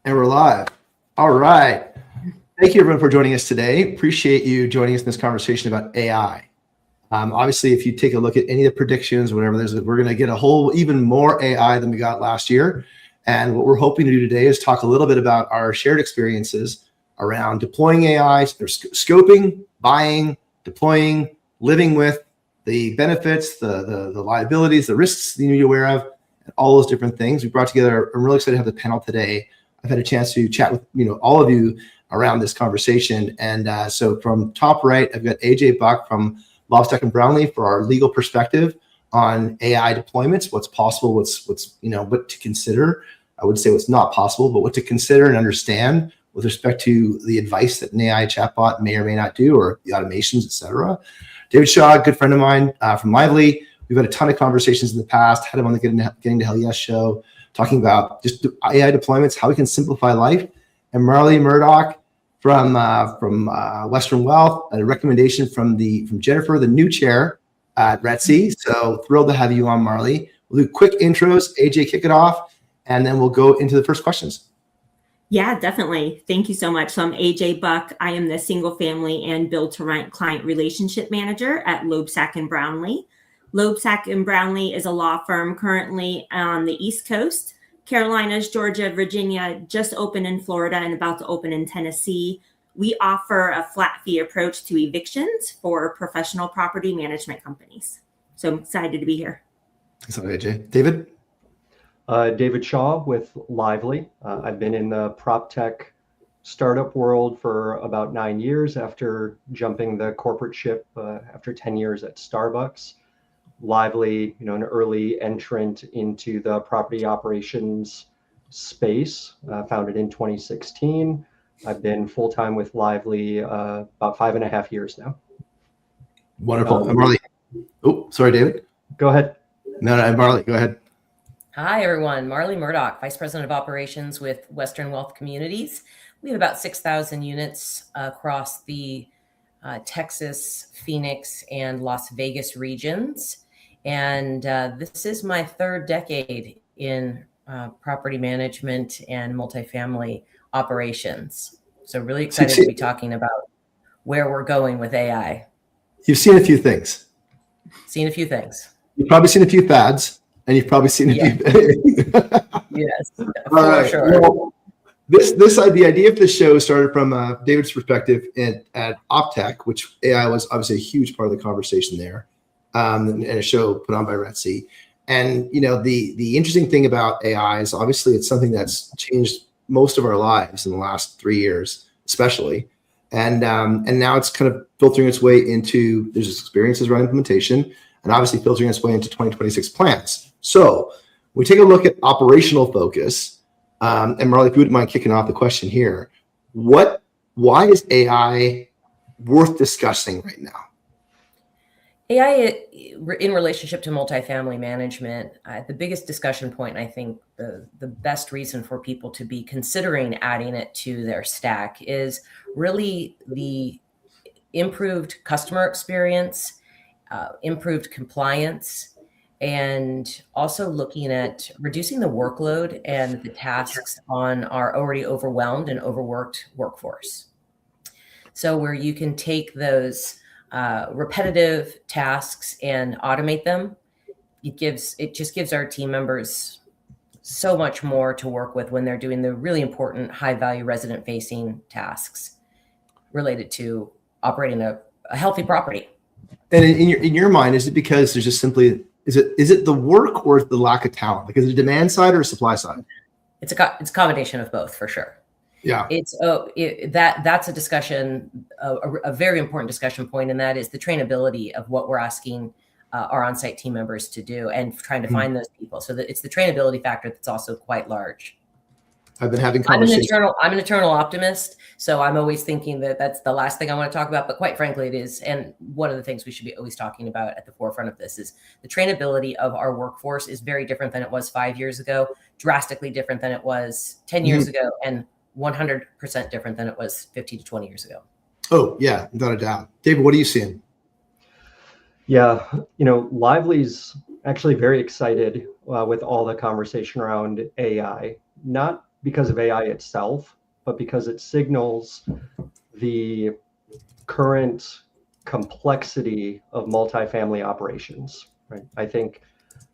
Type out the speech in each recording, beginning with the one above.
And we're live. All right. Thank you, everyone, for joining us today. Appreciate you joining us in this conversation about AI. Obviously, if you take a look at any of the predictions, whatever, we're going to get a whole even more AI than we got last year. And what we're hoping to do today is talk a little bit about our shared experiences around deploying AI, scoping, buying, deploying, living with, the benefits, the liabilities, the risks you need to be aware of, and all those different things. We brought together, I'm really excited to have the panel today. I've had a chance to chat with all of you around this conversation. And so from top right, I've got AJ Buck from Loebsack Brownlee for our legal perspective on AI deployments, what's possible, what's what to consider. I would say what's not possible, but what to consider and understand with respect to the advice that an AI chatbot may or may not do, or the automations, et cetera. David Shaw, a good friend of mine from Lively. We've had a ton of conversations in the past, had him on the Getting to Hell Yes show, talking about just AI deployments, how we can simplify life. And Marlana Murdock from Western Wealth, a recommendation from Jennifer, the new chair at RETC. So thrilled to have you on, Marley. We'll do quick intros. AJ, kick it off, and then we'll go into the first questions. Yeah, definitely. Thank you so much. So I'm AJ Buck. I am the single family and build to rent client relationship manager at Loebsack Brownlee. Loebsack Brownlee is a law firm currently on the East Coast, Carolinas, Georgia, Virginia, just opened in Florida and about to open in Tennessee. We offer a flat fee approach to evictions for professional property management companies. So I'm excited to be here. Thanks, AJ. David? David Shaw with Lively. I've been in the prop tech startup world for about 9 years after jumping the corporate ship after 10 years at Starbucks. Lively, an early entrant into the property operations space, founded in 2016. I've been full-time with Lively about 5.5 years now. Wonderful. Marley. Oh, sorry, David. Go ahead. No, Marley, go ahead. Hi, everyone. Marlana Murdock, Vice President of Operations with Western Wealth Communities. We have about 6,000 units across the Texas, Phoenix, and Las Vegas regions. And this is my third decade in property management and multifamily operations. So really excited to be talking about where we're going with AI. You've seen a few things. Seen a few things. You've probably seen a few fads. And you've probably seen it. Yeah. Yes, for right. Sure. Well, the idea of this show started from David's perspective at OPTECH, which AI was obviously a huge part of the conversation there, and a show put on by RETC. And the interesting thing about AI is obviously it's something that's changed most of our lives in the last 3 years, especially. And now it's kind of filtering its way into there's experiences around implementation, and obviously filtering its way into 2026 plans. So we take a look at operational focus. And Marley, if you wouldn't mind kicking off the question here, why is AI worth discussing right now? AI in relationship to multifamily management, the biggest discussion point, I think the best reason for people to be considering adding it to their stack is really the improved customer experience, improved compliance, and also looking at reducing the workload and the tasks on our already overwhelmed and overworked workforce. So where you can take those repetitive tasks and automate them, it just gives our team members so much more to work with when they're doing the really important high value resident facing tasks related to operating a healthy property. And in your mind, is it because there's just simply is it the work or the lack of talent? Like, is it a demand side or a supply side? It's a combination of both, for sure. Yeah, that's a discussion, a very important discussion point, and that is the trainability of what we're asking our on-site team members to do and trying to find those people. So that it's the trainability factor that's also quite large. I've been having conversations. I'm an eternal optimist, so I'm always thinking that that's the last thing I want to talk about. But quite frankly, it is. And one of the things we should be always talking about at the forefront of this is the trainability of our workforce is very different than it was 5 years ago, drastically different than it was 10 years ago, and 100% different than it was 15 to 20 years ago. Oh, yeah, without a doubt. David, what are you seeing? Yeah, Lively's actually very excited with all the conversation around AI, not because of AI itself, but because it signals the current complexity of multifamily operations, right? I think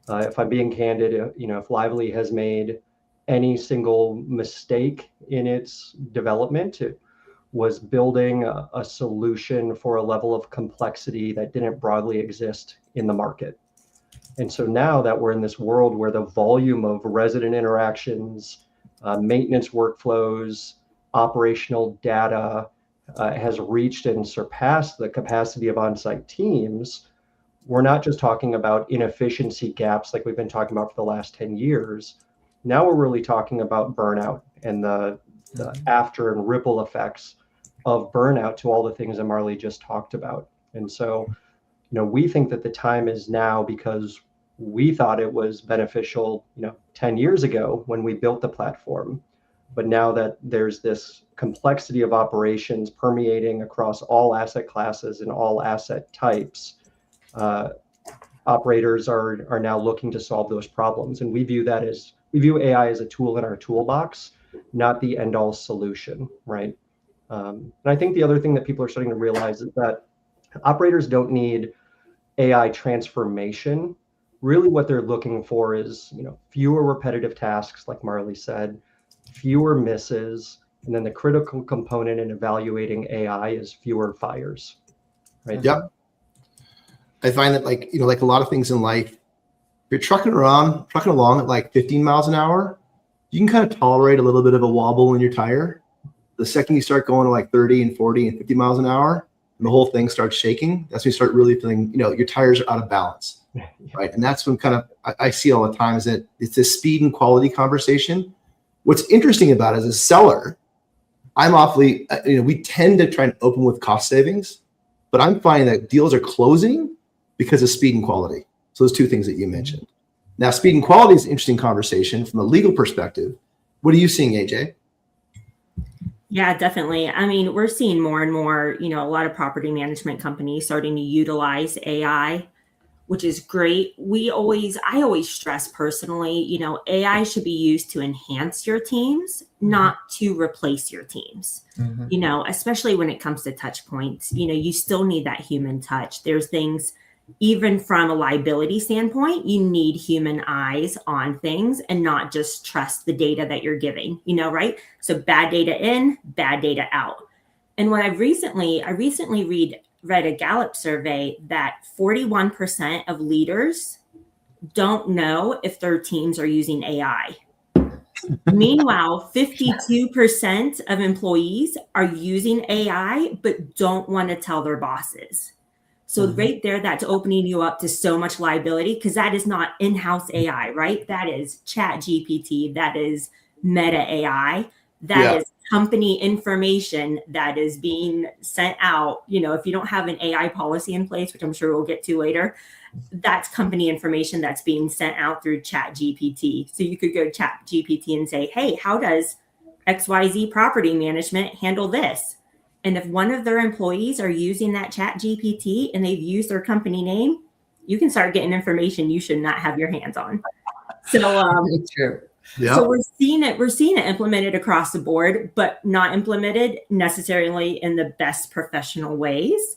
if I'm being candid, if Lively has made any single mistake in its development, it was building a solution for a level of complexity that didn't broadly exist in the market. And so now that we're in this world where the volume of resident interactions, maintenance workflows, operational data has reached and surpassed the capacity of on-site teams, we're not just talking about inefficiency gaps like we've been talking about for the last 10 years. Now we're really talking about burnout and the after and ripple effects of burnout to all the things that Marley just talked about. And so, we think that the time is now because we thought it was beneficial, 10 years ago when we built the platform. But now that there's this complexity of operations permeating across all asset classes and all asset types, operators are now looking to solve those problems. And we view AI as a tool in our toolbox, not the end all solution, right? And I think the other thing that people are starting to realize is that operators don't need AI transformation. Really what they're looking for is, fewer repetitive tasks, like Marley said, fewer misses, and then the critical component in evaluating AI is fewer fires, right? Yep. I find that like a lot of things in life, if you're trucking along at like 15 miles an hour, you can kind of tolerate a little bit of a wobble in your tire. The second you start going to like 30 and 40 and 50 miles an hour, and the whole thing starts shaking, that's when you start really feeling, your tires are out of balance, right? And that's when kind of I see all the time is that it's this speed and quality conversation. What's interesting about it as a seller, I'm awfully, we tend to try and open with cost savings, but I'm finding that deals are closing because of speed and quality. So those two things that you mentioned. Now, speed and quality is an interesting conversation from a legal perspective. What are you seeing, AJ? Yeah, definitely. I mean, we're seeing more and more, a lot of property management companies starting to utilize AI, which is great. I always stress personally, AI should be used to enhance your teams, not to replace your teams. Especially when it comes to touch points, you still need that human touch. There's things, even from a liability standpoint, you need human eyes on things and not just trust the data that you're giving, right? So bad data in, bad data out. And what I recently read a Gallup survey that 41% of leaders don't know if their teams are using AI. Meanwhile, 52% of employees are using AI, but don't want to tell their bosses. So right there, that's opening you up to so much liability because that is not in-house AI, right? That is Chat GPT. That is Meta AI. That is company information that is being sent out. If you don't have an AI policy in place, which I'm sure we'll get to later, that's company information that's being sent out through Chat GPT. So you could go to Chat GPT and say, hey, how does XYZ property management handle this? And if one of their employees are using that Chat GPT and they've used their company name, you can start getting information you should not have your hands on. So it's true. Yeah. So we're seeing it implemented across the board, but not implemented necessarily in the best professional ways.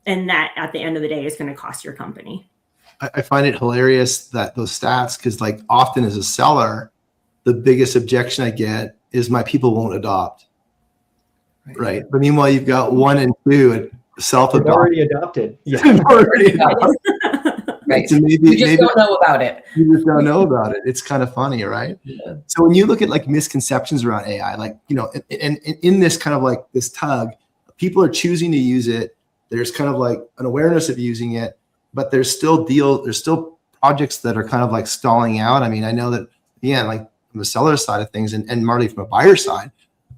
And that at the end of the day is going to cost your company. I find it hilarious that those stats, because like often as a seller, the biggest objection I get is my people won't adopt. Right. But meanwhile, you've got 1 and 2 self-adopted. Already adopted. Yeah. Already adopted. Right. So You just don't know about it. You just don't know about it. It's kind of funny, right? Yeah. So when you look at like misconceptions around AI, like, and in this kind of like this tug, people are choosing to use it. There's kind of like an awareness of using it, but there's still projects that are kind of like stalling out. I mean, I know that, like from the seller side of things and Marty from a buyer side,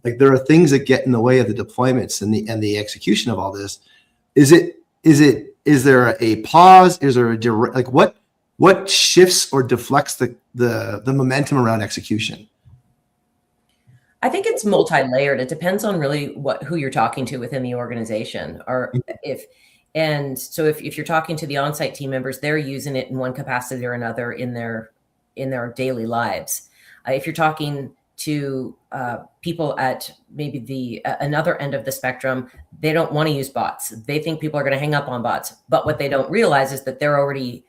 like there are things that get in the way of the deployments and the execution of all this. Is there a pause? Is there a direct, like what shifts or deflects the momentum around execution? I think it's multi-layered. It depends on really who you're talking to within the organization, if you're talking to the on-site team members, they're using it in one capacity or another in their daily lives. If you're talking to people at maybe the another end of the spectrum. They don't want to use bots. They think people are going to hang up on bots. But what they don't realize is that they're already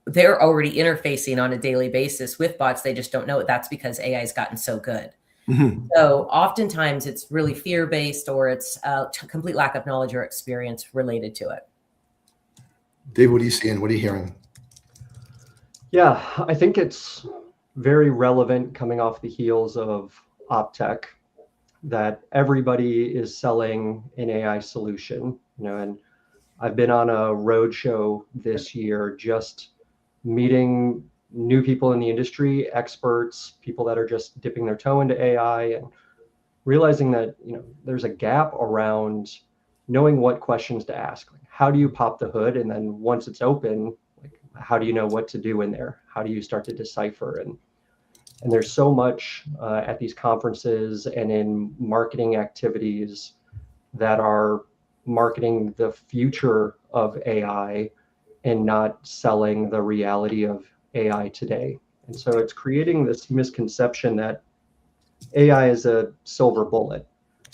interfacing on a daily basis with bots. They just don't know it. That's because AI has gotten so good. Mhm. So oftentimes it's really fear-based, or it's a complete lack of knowledge or experience related to it. Dave, what are you seeing? What are you hearing? Yeah, I think it's very relevant coming off the heels of OPTECH that everybody is selling an AI solution, and I've been on a roadshow this year just meeting new people in the industry, experts, people that are just dipping their toe into AI, and realizing that there's a gap around knowing what questions to ask. Like, how do you pop the hood, and then once it's open, like, how do you know what to do in there? How do you start to decipher? And there's so much at these conferences and in marketing activities that are marketing the future of AI and not selling the reality of AI today. And so it's creating this misconception that AI is a silver bullet,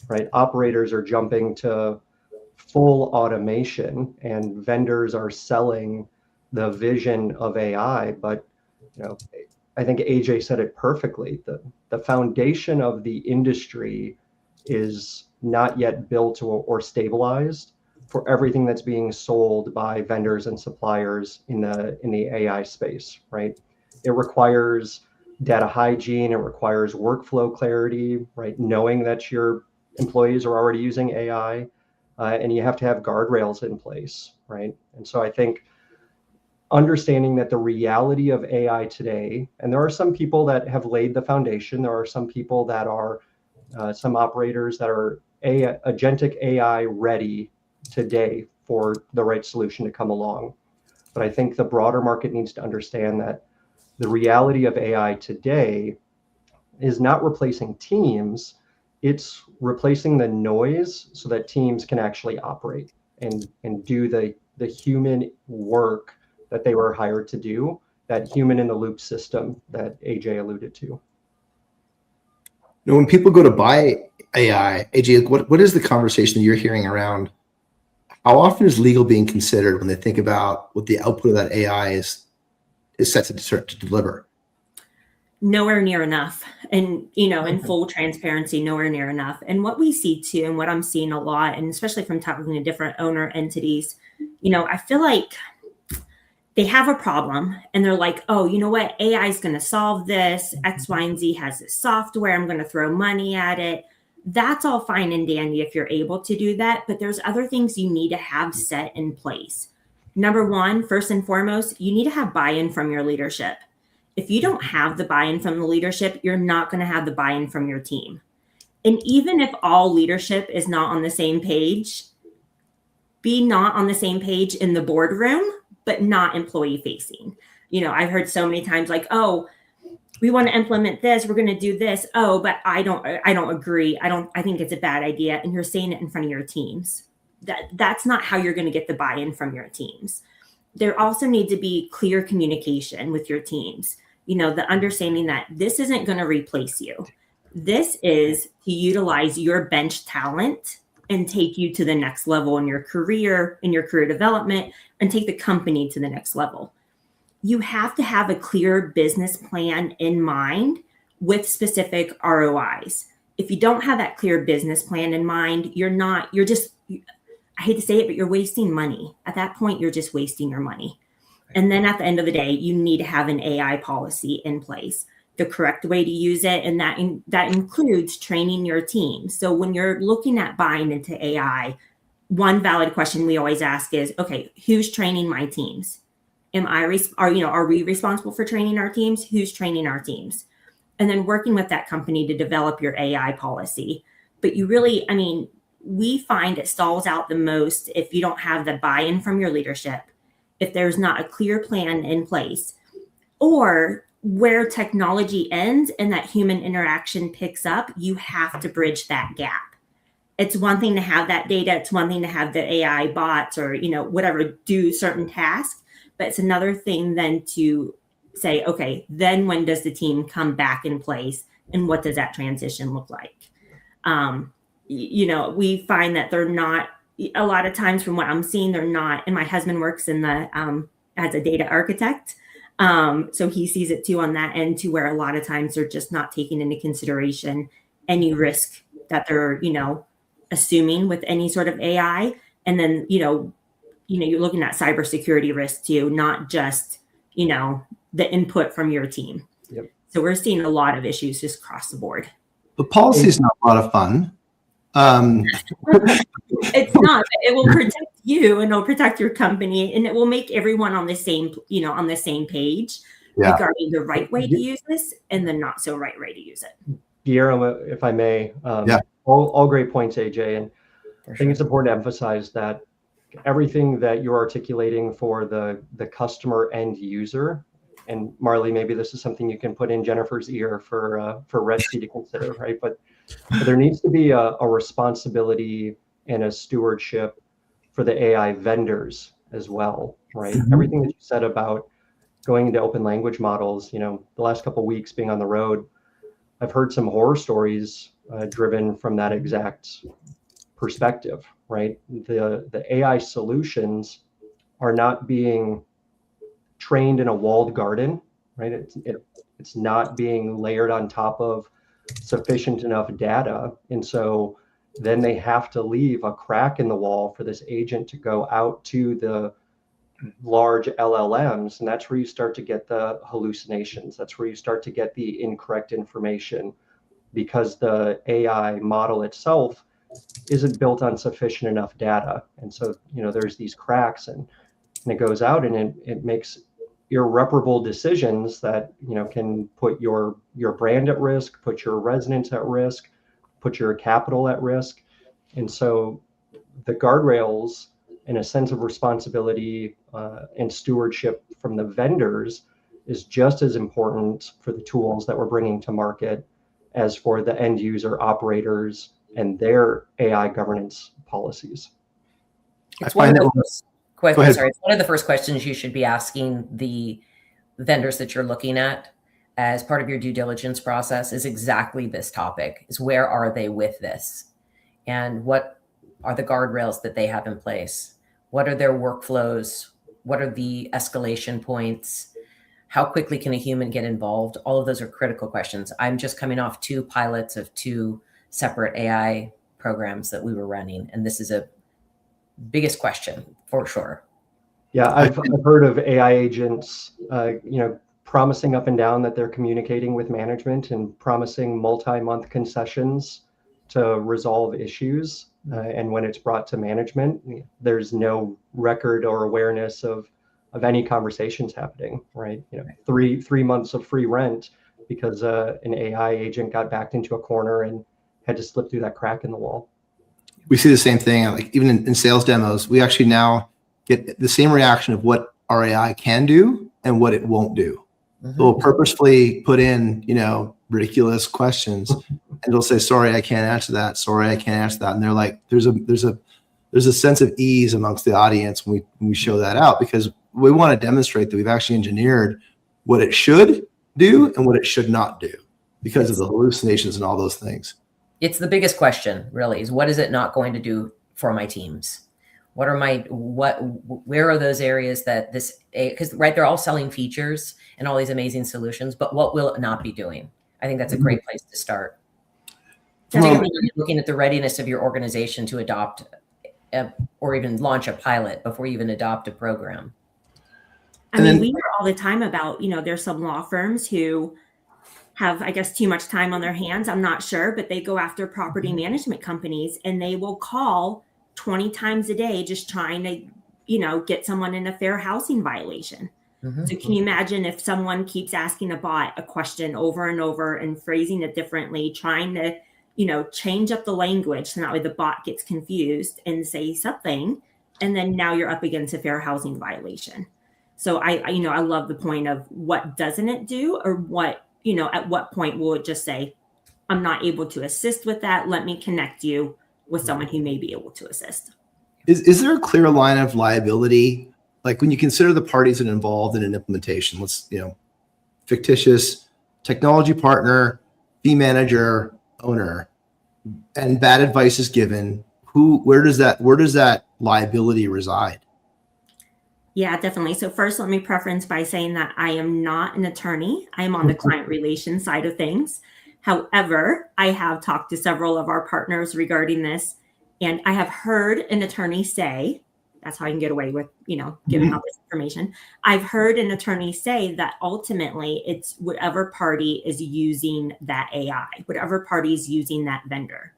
right? Operators are jumping to full automation and vendors are selling the vision of AI. But, I think AJ said it perfectly. The foundation of the industry is not yet built or stabilized for everything that's being sold by vendors and suppliers in the AI space, right? It requires data hygiene, it requires workflow clarity, right? Knowing that your employees are already using AI, and you have to have guardrails in place, right? And so I think understanding that the reality of AI today, and there are some people that have laid the foundation, there are some people that are some operators that are agentic AI ready today for the right solution to come along. But I think the broader market needs to understand that the reality of AI today is not replacing teams, it's replacing the noise so that teams can actually operate and do the human work that they were hired to do, that human in the loop system that AJ alluded to. When people go to buy AI, AJ, what is the conversation that you're hearing around how often is legal being considered when they think about what the output of that AI is set to deliver? Nowhere near enough. And, in full transparency, nowhere near enough. And what we see too, and what I'm seeing a lot, and especially from talking to different owner entities, I feel like they have a problem and they're like, oh, you know what? AI is going to solve this. X, Y, and Z has this software. I'm going to throw money at it. That's all fine and dandy if you're able to do that. But there's other things you need to have set in place. Number one, first and foremost, you need to have buy-in from your leadership. If you don't have the buy-in from the leadership, you're not going to have the buy-in from your team. And even if all leadership is not on the same page, be not on the same page in the boardroom, but not employee facing. I've heard so many times like, oh, we want to implement this, we're going to do this. Oh, but I don't agree. I think it's a bad idea. And you're saying it in front of your teams. That's not how you're going to get the buy-in from your teams. There also needs to be clear communication with your teams. The understanding that this isn't going to replace you. This is to utilize your bench talent and take you to the next level in your career development, and take the company to the next level. You have to have a clear business plan in mind with specific ROIs. If you don't have that clear business plan in mind, I hate to say it, but you're wasting money. At that point, you're just wasting your money. And then at the end of the day, you need to have an AI policy in place, the correct way to use it. And that includes training your team. So when you're looking at buying into AI, one valid question we always ask is, okay, who's training my teams? Are we responsible for training our teams? Who's training our teams? And then working with that company to develop your AI policy. But we find it stalls out the most if you don't have the buy-in from your leadership, if there's not a clear plan in place, or where technology ends and that human interaction picks up, you have to bridge that gap. It's one thing to have that data. It's one thing to have the AI bots or, whatever, do certain tasks. But it's another thing then to say, okay, then when does the team come back in place and what does that transition look like? We find that they're not, a lot of times from what I'm seeing, they're not, and my husband works in the, as a data architect. So he sees it too on that end too, where a lot of times they're just not taking into consideration any risk that they're, assuming with any sort of AI. And then, you're looking at cybersecurity risk too, not just, the input from your team. Yep. So we're seeing a lot of issues just across the board. But policy is not a lot of fun. It's not. It will protect you, and it'll protect your company, and it will make everyone on the same, on the same page regarding the right way to use this and the not so right way to use it. Guillermo, if I may, all great points, AJ, and I think it's important to emphasize that everything that you're articulating for the customer end user, and Marley, maybe this is something you can put in Jennifer's ear for Retsy to consider, right? But there needs to be a responsibility and a stewardship for the AI vendors as well, right? Mm-hmm. Everything that you said about going into open language models, the last couple of weeks being on the road, I've heard some horror stories driven from that exact perspective, right? The AI solutions are not being trained in a walled garden, right? It's not being layered on top of sufficient enough data. And so then they have to leave a crack in the wall for this agent to go out to the large LLMs. And that's where you start to get the hallucinations. That's where you start to get the incorrect information, because the AI model itself isn't built on sufficient enough data. And so, there's these cracks, and it goes out and it makes irreparable decisions that, can put your brand at risk, put your residents at risk, put your capital at risk. And so the guardrails and a sense of responsibility and stewardship from the vendors is just as important for the tools that we're bringing to market as for the end user operators and their AI governance policies. It's one of the it's one of the first questions you should be asking the vendors that you're looking at as part of your due diligence process is exactly this topic: is where are they with this? And what are the guardrails that they have in place? What are their workflows? What are the escalation points? How quickly can a human get involved? All of those are critical questions. I'm just coming off 2 pilots of 2 separate AI programs that we were running, and this is a biggest question for sure. Yeah, I've heard of AI agents, promising up and down that they're communicating with management and promising multi-month concessions to resolve issues. And when it's brought to management, there's no record or awareness of any conversations happening, right? 3 months of free rent because an AI agent got backed into a corner and had to slip through that crack in the wall. We see the same thing, like even in sales demos, we actually now get the same reaction of what our AI can do and what it won't do. Mm-hmm. We'll purposefully put in, ridiculous questions, and it'll say, "Sorry, I can't answer that. Sorry, I can't answer that." And they're like, there's a sense of ease amongst the audience when we show that out, because we want to demonstrate that we've actually engineered what it should do and what it should not do because of the hallucinations and all those things. It's the biggest question, really, is what is it not going to do for my teams? Where are those areas that this, because right, they're all selling features and all these amazing solutions, but what will it not be doing? I think that's a great place to start. Particularly looking at the readiness of your organization to adopt or even launch a pilot before you even adopt a program. I mean, we hear all the time about, there's some law firms who have, I guess, too much time on their hands. I'm not sure, but they go after property management companies and they will call 20 times a day just trying to, get someone in a fair housing violation. Mm-hmm. So can you imagine if someone keeps asking a bot a question over and over and phrasing it differently, trying to, change up the language so that way the bot gets confused and say something, and then now you're up against a fair housing violation. So I love the point of what doesn't it do, or what, at what point will it just say, I'm not able to assist with that. Let me connect you with someone who may be able to assist. Is there a clear line of liability? Like when you consider the parties that are involved in an implementation, fictitious technology partner fee manager, owner, and bad advice is given, where does that liability reside? Yeah, definitely. So first, let me preference by saying that I am not an attorney. I am on the client relations side of things. However, I have talked to several of our partners regarding this, and I have heard an attorney say, that's how I can get away with, giving out this information. I've heard an attorney say that ultimately it's whatever party is using that AI, whatever party is using that vendor.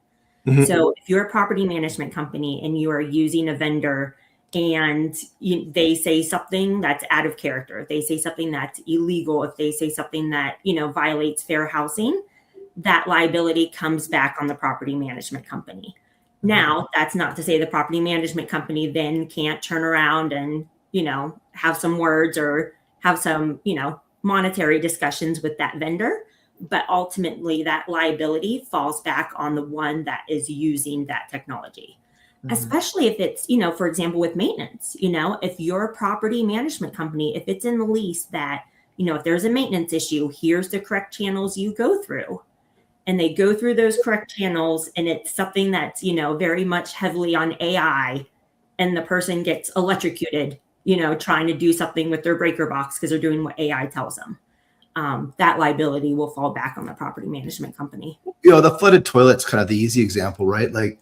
Mm-hmm. So if you're a property management company and you are using a vendor and they say something that's out of character, they say something that's illegal, if they say something that, violates fair housing, that liability comes back on the property management company. Now, that's not to say the property management company then can't turn around and, have some words or have some, monetary discussions with that vendor. But ultimately, that liability falls back on the one that is using that technology, especially if it's, for example, with maintenance, if you're a property management company, if it's in the lease that, if there's a maintenance issue, here's the correct channels you go through. And they go through those correct channels, and it's something that's, very much heavily on AI, and the person gets electrocuted, trying to do something with their breaker box because they're doing what AI tells them. That liability will fall back on the property management company. The flooded toilet's kind of the easy example, right? Like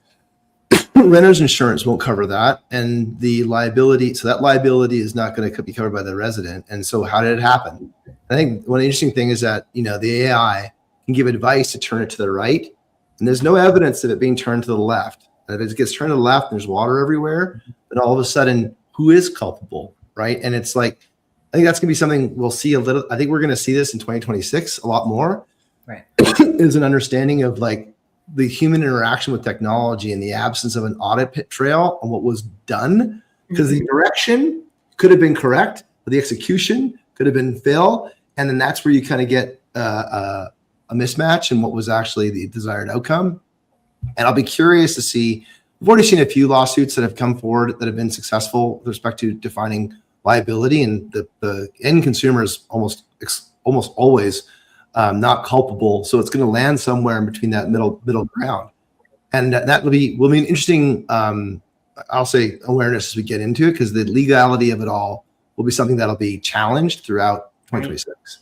renter's insurance won't cover that. And the liability, so that liability is not going to be covered by the resident. And so how did it happen? I think one interesting thing is that, the AI can give advice to turn it to the right. And there's no evidence of it being turned to the left. And if it gets turned to the left, and there's water everywhere, then all of a sudden, who is culpable, right? And it's like, I think that's going to be something we'll see I think we're going to see this in 2026 a lot more. Right. Is an understanding of like the human interaction with technology and the absence of an audit trail on what was done, because the direction could have been correct, but the execution could have been fail. And then that's where you kind of get a mismatch in what was actually the desired outcome. And I'll be curious to see, we've already seen a few lawsuits that have come forward that have been successful with respect to defining liability, and the end consumer is almost always not culpable. So it's going to land somewhere in between that middle ground. And that will be an interesting, I'll say, awareness as we get into it, because the legality of it all will be something that'll be challenged throughout 2026.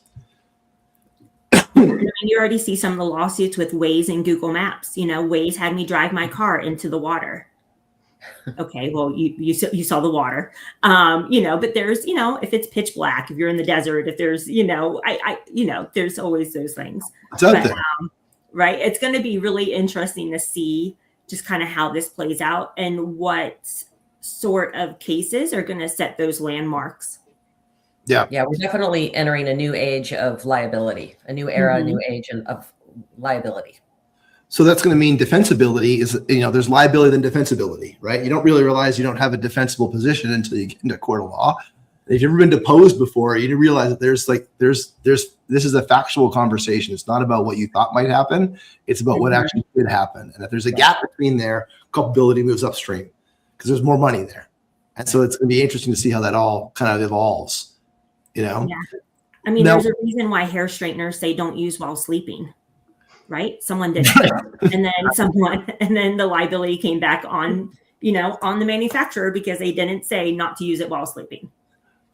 You already see some of the lawsuits with Waze and Google Maps. Waze had me drive my car into the water. Okay, well, you saw the water, but there's, if it's pitch black, if you're in the desert, if there's, there's always those things. It's out there. Right. It's going to be really interesting to see just kind of how this plays out and what sort of cases are going to set those landmarks. Yeah. Yeah, we're definitely entering a new age of liability, a new era, a new age of liability. So that's going to mean defensibility is, there's liability and defensibility, right? You don't really realize you don't have a defensible position until you get into court of law. If you've ever been deposed before, you realize that there's this is a factual conversation. It's not about what you thought might happen. It's about what actually did happen. And if there's a gap between there, culpability moves upstream because there's more money there. And so it's going to be interesting to see how that all kind of evolves, Yeah. I mean, there's a reason why hair straighteners say don't use while sleeping. Right? Someone did it. and then the liability came back on, on the manufacturer because they didn't say not to use it while sleeping.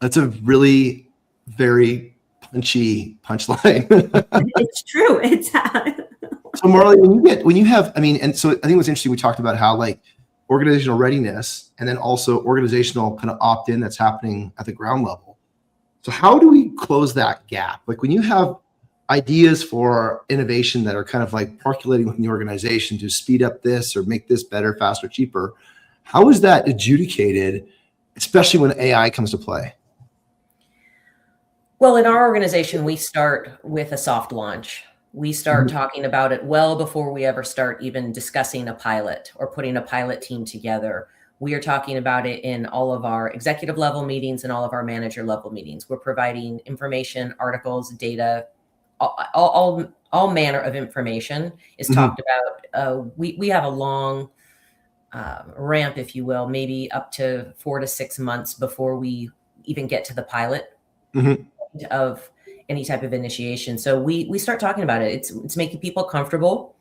That's a really very punchy punchline. It's true. It's So Marley, and so I think it was interesting. We talked about how like organizational readiness and then also organizational kind of opt-in that's happening at the ground level. So how do we close that gap? Like when you have ideas for innovation that are kind of like percolating within the organization to speed up this or make this better, faster, cheaper. How is that adjudicated, especially when AI comes to play? Well, in our organization, we start with a soft launch. We start talking about it well before we ever start even discussing a pilot or putting a pilot team together. We are talking about it in all of our executive level meetings and all of our manager level meetings. We're providing information, articles, data, all manner of information is talked about. We have a long ramp, if you will, maybe up to 4 to 6 months before we even get to the pilot of any type of initiation. So we start talking about it. It's making people comfortable,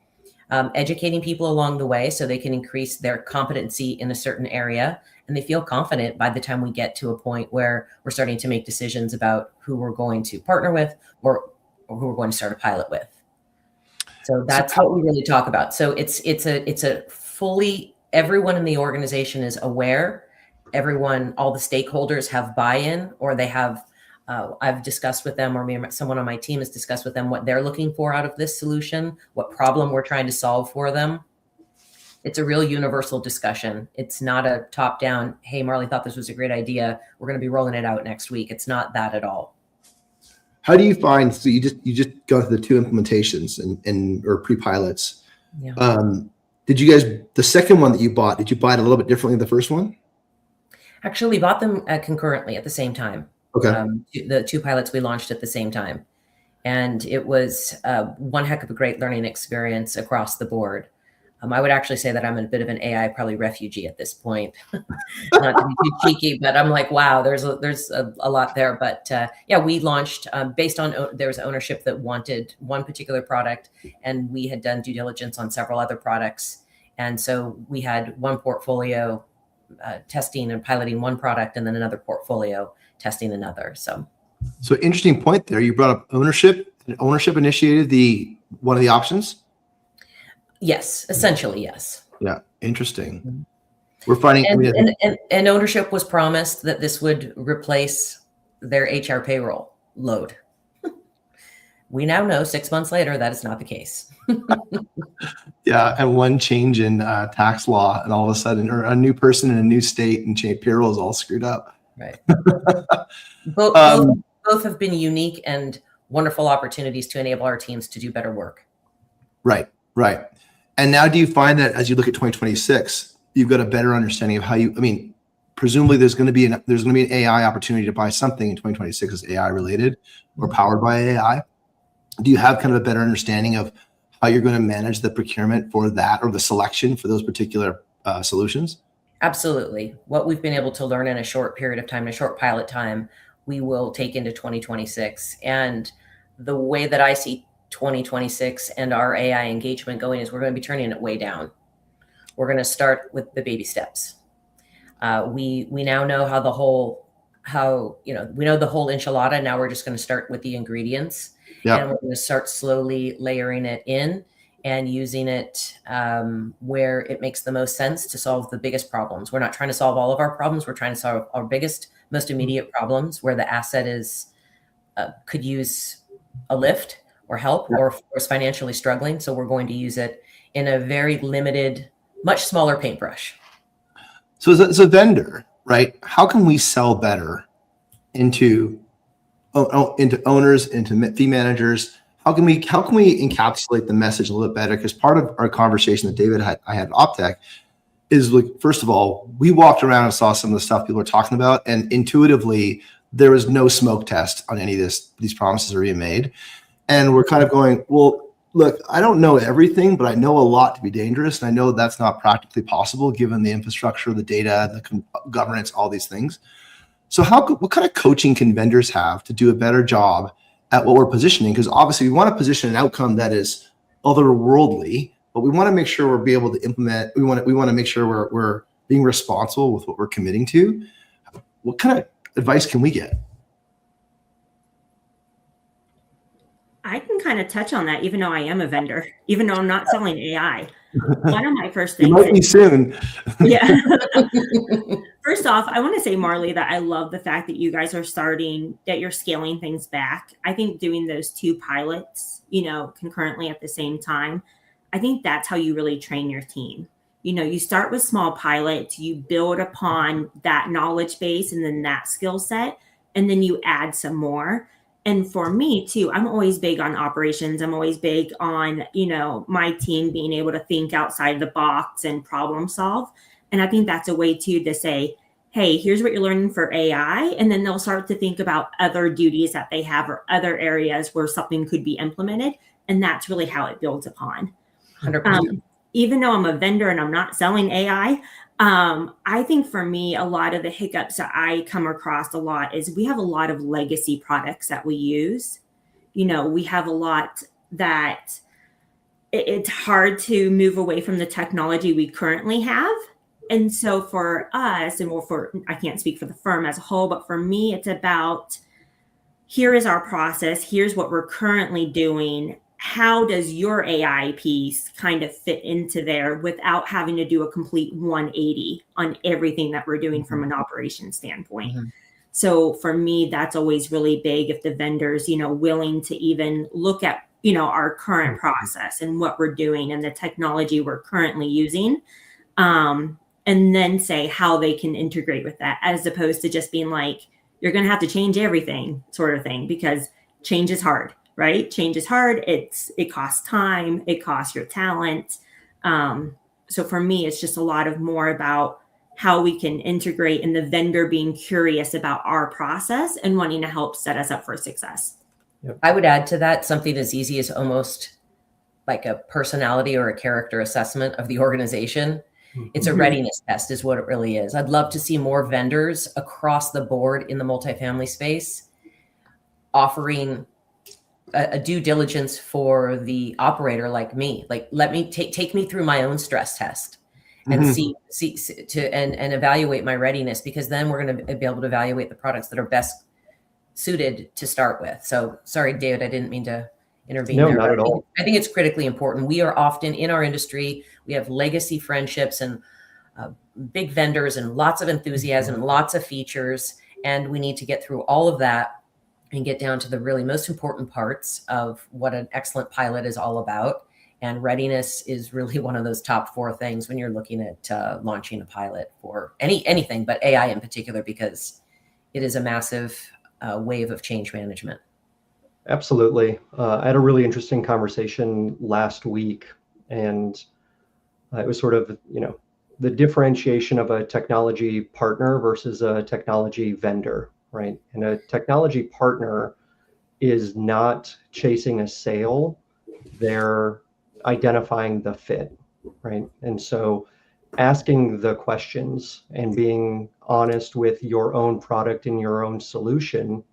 educating people along the way so they can increase their competency in a certain area, and they feel confident by the time we get to a point where we're starting to make decisions about who we're going to partner with or who we're going to start a pilot with. So that's what we really talk about. So it's a fully, everyone in the organization is aware. Everyone, all the stakeholders have buy-in, or they have, I've discussed with them, or someone on my team has discussed with them what they're looking for out of this solution, what problem we're trying to solve for them. It's a real universal discussion. It's not a top-down, hey, Marley thought this was a great idea, we're going to be rolling it out next week. It's not that at all. How do you find, so you just go through the 2 implementations and or pre-pilots. Yeah. Did you guys, the second one that you bought, did you buy it a little bit differently than the first one? Actually, we bought them concurrently at the same time. Okay. The 2 pilots we launched at the same time. And it was one heck of a great learning experience across the board. I would actually say that I'm a bit of an AI probably refugee at this point. Not to be too cheeky, but I'm like, wow, there's a lot there. But yeah, we launched based on, there was ownership that wanted one particular product, and we had done due diligence on several other products. And so we had one portfolio testing and piloting one product, and then another portfolio testing another. So Interesting point there. You brought up ownership. Ownership initiated one of the options. Yes, essentially, yes. Yeah, interesting. We're finding, and ownership was promised that this would replace their HR payroll load. We now know 6 months later that is not the case. Yeah, and one change in tax law, and all of a sudden, or a new person in a new state, and payroll is all screwed up. Right. Both have been unique and wonderful opportunities to enable our teams to do better work. Right. And now, do you find that as you look at 2026, you've got a better understanding of how you? I mean, presumably there's going to be an AI opportunity to buy something in 2026 that's AI related or powered by AI. Do you have kind of a better understanding of how you're going to manage the procurement for that, or the selection for those particular solutions? Absolutely. What we've been able to learn in a short period of time, in a short pilot time, we will take into 2026. And the way that I see 2026 and our AI engagement going is we're going to be turning it way down. We're going to start with the baby steps. We now know we know the whole enchilada. Now we're just going to start with the ingredients. Yeah. And we're going to start slowly layering it in and using it where it makes the most sense to solve the biggest problems. We're not trying to solve all of our problems. We're trying to solve our biggest, most immediate problems where the asset could use a lift or help, or is financially struggling. So we're going to use it in a very limited, much smaller paintbrush. So as a vendor, right, how can we sell better into owners, into fee managers? How can we encapsulate the message a little bit better? Because part of our conversation that David I had at OPTECH is, like, first of all, we walked around and saw some of the stuff people were talking about, and intuitively there was no smoke test on any of these promises are being made. And we're kind of going, well, look, I don't know everything, but I know a lot to be dangerous. And I know that's not practically possible given the infrastructure, the data, the governance, all these things. So what kind of coaching can vendors have to do a better job at what we're positioning? Because obviously we want to position an outcome that is otherworldly, but we want to make sure we're be able to implement. We want to make sure we're being responsible with what we're committing to. What kind of advice can we get? I can kind of touch on that, even though I am a vendor, even though I'm not selling AI. One of my first things. You might be soon. Yeah. First off, I want to say, Marley, that I love the fact that you guys are that you're scaling things back. I think doing those 2 pilots, concurrently at the same time, I think that's how you really train your team. You start with small pilots, you build upon that knowledge base and then that skill set, and then you add some more. And for me too, I'm always big on operations. I'm always big on, my team being able to think outside the box and problem solve. And I think that's a way too to say, hey, here's what you're learning for AI. And then they'll start to think about other duties that they have or other areas where something could be implemented. And that's really how it builds upon. 100%. Even though I'm a vendor and I'm not selling AI, I think for me, a lot of the hiccups that I come across a lot is we have a lot of legacy products that we use. we have a lot that it's hard to move away from the technology we currently have. And so for us, and I can't speak for the firm as a whole, but for me, it's about, here is our process. Here's what we're currently doing. How does your AI piece kind of fit into there without having to do a complete 180 on everything that we're doing from an operations standpoint? Mm-hmm. So for me, that's always really big. If the vendor's, willing to even look at, our current process and what we're doing and the technology we're currently using, and then say how they can integrate with that, as opposed to just being like, you're going to have to change everything sort of thing, because change is hard, right? Change is hard. It costs time. It costs your talent. So for me, it's just a lot of more about how we can integrate, and the vendor being curious about our process and wanting to help set us up for success. Yep. I would add to that something as easy as almost like a personality or a character assessment of the organization. It's a readiness test is what it really is. I'd love to see more vendors across the board in the multifamily space offering a due diligence for the operator like me. Like, let me take me through my own stress test and see and evaluate my readiness, because then we're going to be able to evaluate the products that are best suited to start with. So sorry, David, I didn't mean to intervene. No, there. not at all. I think it's critically important. We are often in our industry, we have legacy friendships and big vendors and lots of enthusiasm, lots of features, and we need to get through all of that and get down to the really most important parts of what an excellent pilot is all about. And readiness is really one of those top 4 things when you're looking at launching a pilot for anything, but AI in particular, because it is a massive wave of change management. Absolutely. I had a really interesting conversation last week, and it was sort of, the differentiation of a technology partner versus a technology vendor, right? And a technology partner is not chasing a sale. They're identifying the fit, right? And so asking the questions and being honest with your own product and your own solution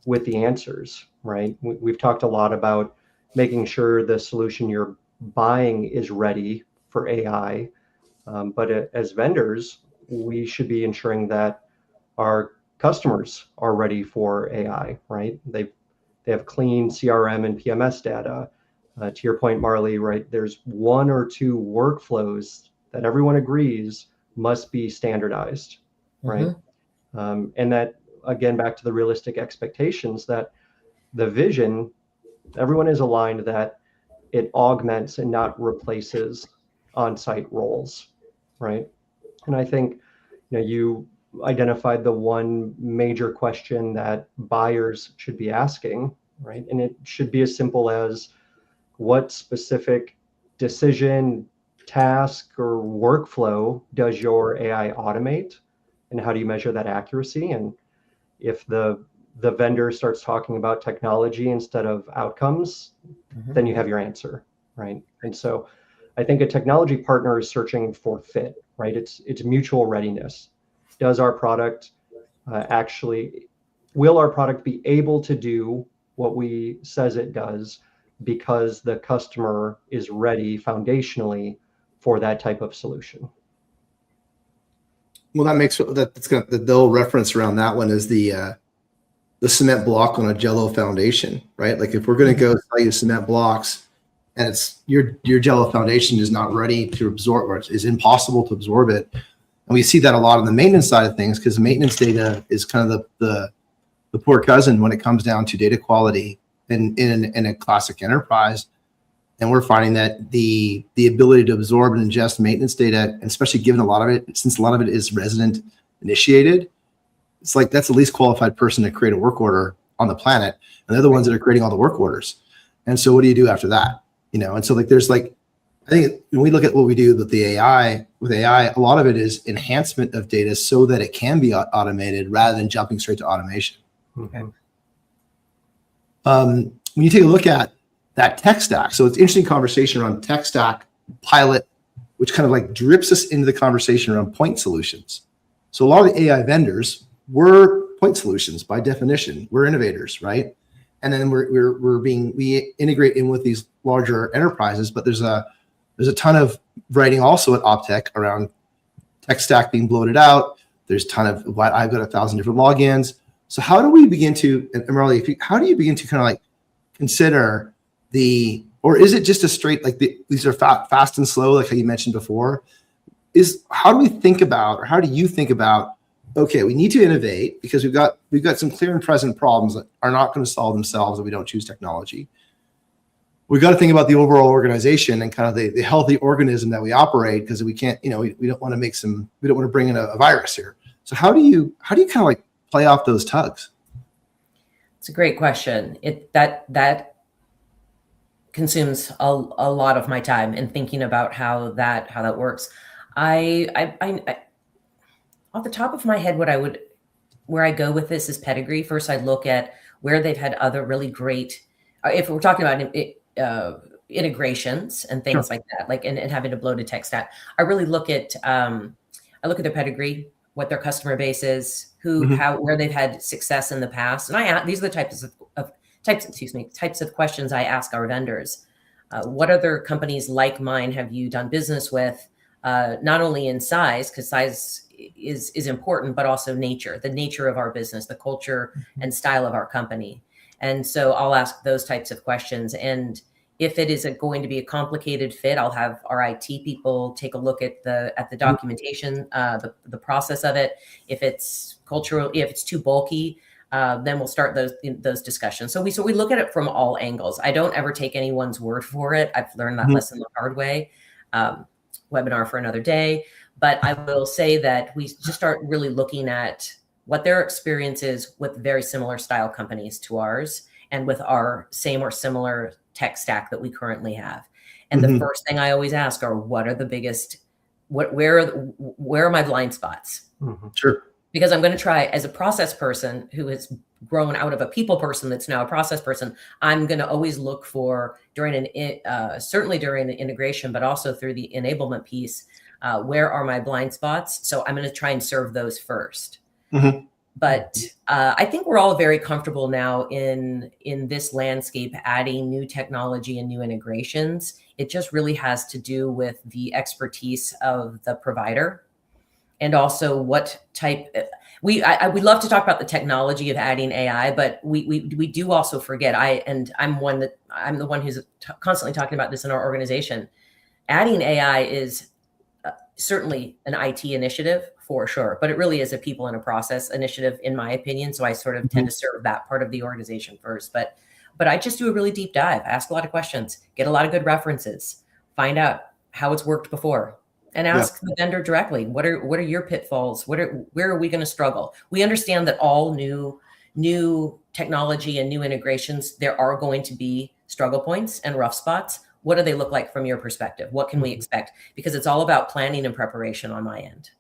with the answers, right? We've talked a lot about making sure the solution you're buying is ready for AI. But as vendors, we should be ensuring that our customers are ready for AI, right? They have clean CRM and PMS data. To your point, Marley, right? There's 1 or 2 workflows that everyone agrees must be standardized, right? And that, again, back to the realistic expectations, that the vision, everyone is aligned that it augments and not replaces on-site roles, right? And I think, you identified the one major question that buyers should be asking, right? And it should be as simple as, what specific decision, task, or workflow does your AI automate? And how do you measure that accuracy? And if the vendor starts talking about technology instead of outcomes, then you have your answer, right? And so I think a technology partner is searching for fit, right? It's mutual readiness. Does our product will our product be able to do what we says it does, because the customer is ready foundationally for that type of solution? Well, that makes the reference around that one is the cement block on a Jello foundation, right? Like, if we're going to go sell you cement blocks, and it's your Jello foundation is not ready to absorb, or it's impossible to absorb it, and we see that a lot on the maintenance side of things, because maintenance data is kind of the poor cousin when it comes down to data quality in a classic enterprise. And we're finding that the ability to absorb and ingest maintenance data, and especially given since a lot of it is resident initiated, it's like that's the least qualified person to create a work order on the planet, and they're the ones that are creating all the work orders. And so what do you do after that? And so I think when we look at what we do with AI, a lot of it is enhancement of data so that it can be automated rather than jumping straight to automation. Okay. When you take a look at that tech stack, so it's an interesting conversation around tech stack, pilot, which kind of like drips us into the conversation around point solutions. So a lot of the AI vendors were point solutions by definition. We're innovators, right? and then we integrate in with these larger enterprises. But there's a ton of writing also at OPTECH around tech stack being bloated out. There's a ton of I've got 1,000 different logins. So how do we begin to, and Marley, how do you begin to kind of like consider or is it just a straight, like these are fast and slow, like how you mentioned before? How do you think about, okay, we need to innovate because we've got some clear and present problems that are not going to solve themselves if we don't choose technology. We've got to think about the overall organization and kind of the healthy organism that we operate, because we can't, we don't want to bring in a virus here. So how do you kind of like play off those tugs? It's a great question. That consumes a lot of my time in thinking about how that works. I off the top of my head, where I go with this is pedigree. First, I look at where they've had other really great, if we're talking about integrations and things like that, like and having a bloated tech stack. I really look at their pedigree, what their customer base is, where they've had success in the past, and these are the types of questions I ask our vendors. What other companies like mine have you done business with? Not only in size, because size is important, but also the nature of our business, the culture and style of our company. And so I'll ask those types of questions. And if it is going to be a complicated fit, I'll have our IT people take a look at the documentation, the process of it. If it's cultural, if it's too bulky, then we'll start those discussions. So we look at it from all angles. I don't ever take anyone's word for it. I've learned that lesson the hard way. Webinar for another day. But I will say that we just start really looking at what their experience is with very similar style companies to ours and with our same or similar tech stack that we currently have. And the first thing I always ask are, what are the biggest, where are my blind spots? Sure. Because I'm going to try, as a process person who has grown out of a people person that's now a process person, I'm going to always look for certainly during the integration, but also through the enablement piece, where are my blind spots? So I'm going to try and serve those first. But I think we're all very comfortable now in this landscape, adding new technology and new integrations. It just really has to do with the expertise of the provider. And also what type, we love to talk about the technology of adding AI, but we do also forget, I'm the one who's constantly talking about this in our organization. Adding AI is certainly an IT initiative for sure, but it really is a people and a process initiative, in my opinion. So I sort of tend to serve that part of the organization first, but I just do a really deep dive, ask a lot of questions, get a lot of good references, find out how it's worked before. And ask the vendor directly, what are your pitfalls? Where are we going to struggle? We understand that all new technology and new integrations, there are going to be struggle points and rough spots. What do they look like from your perspective? What can we expect? Because it's all about planning and preparation on my end.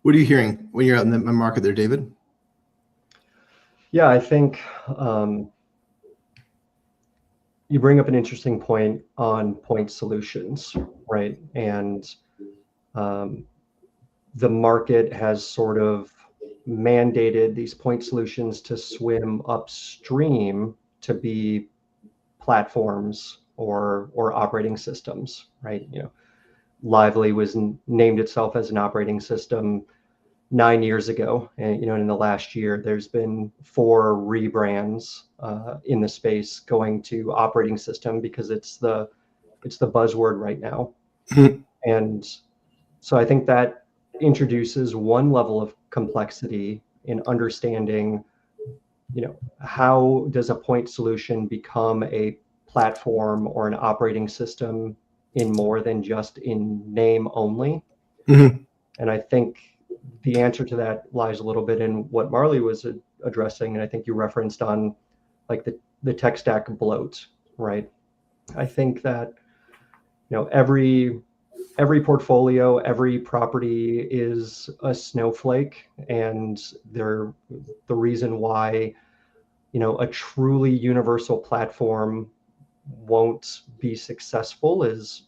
What are you hearing when you're out in the market there, David? Yeah, I think you bring up an interesting point on point solutions, right? And the market has sort of mandated these point solutions to swim upstream to be platforms or operating systems, right? Lively was named itself as an operating system 9 years ago, and in the last year there's been 4 rebrands in the space going to operating system because it's the buzzword right now. And so I think that introduces one level of complexity in understanding, how does a point solution become a platform or an operating system in more than just in name only. And I think the answer to that lies a little bit in what Marley was addressing, and I think you referenced on like the tech stack bloat, right? I think that every portfolio, every property is a snowflake, and the reason why a truly universal platform won't be successful is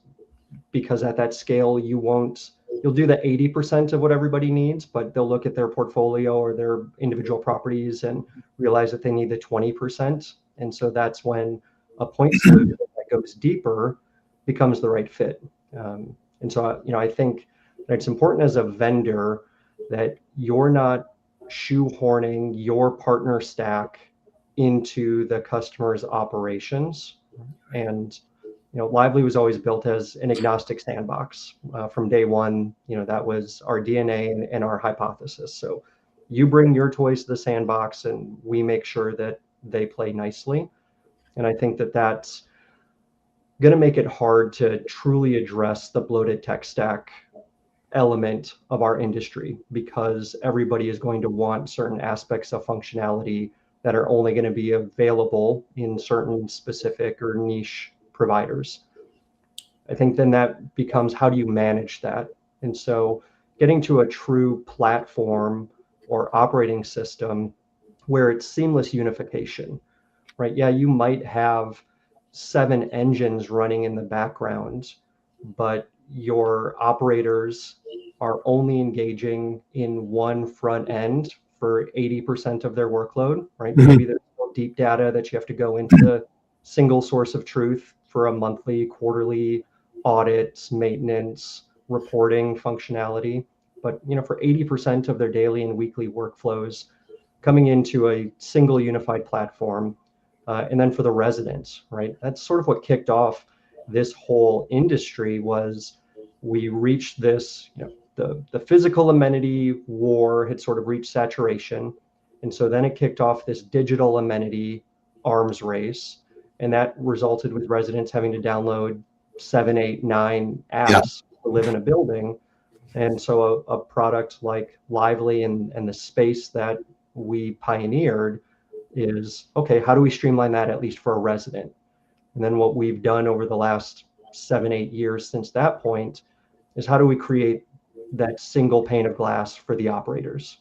because at that scale you'll do the 80% of what everybody needs, but they'll look at their portfolio or their individual properties and realize that they need the 20%. And so that's when a point solution that goes deeper becomes the right fit. And so, I think that it's important as a vendor that you're not shoehorning your partner stack into the customer's operations. And Lively was always built as an agnostic sandbox from day one. That was our DNA and our hypothesis. So you bring your toys to the sandbox, and we make sure that they play nicely. And I think that that's going to make it hard to truly address the bloated tech stack element of our industry, because everybody is going to want certain aspects of functionality that are only going to be available in certain specific or niche providers. I think then that becomes, how do you manage that? And so getting to a true platform or operating system where it's seamless unification, right? Yeah, you might have 7 engines running in the background, but your operators are only engaging in one front end for 80% of their workload, right? Maybe there's deep data that you have to go into the single source of truth for a monthly, quarterly audits, maintenance, reporting functionality. But for 80% of their daily and weekly workflows, coming into a single unified platform, and then for the residents, right? That's sort of what kicked off this whole industry. Was we reached this, the physical amenity war had sort of reached saturation. And so then it kicked off this digital amenity arms race. And that resulted with residents having to download 7, 8, 9 apps to live in a building. And so a product like Lively and the space that we pioneered is, okay, how do we streamline that, at least for a resident? And then what we've done over the last 7, 8 years since that point is, how do we create that single pane of glass for the operators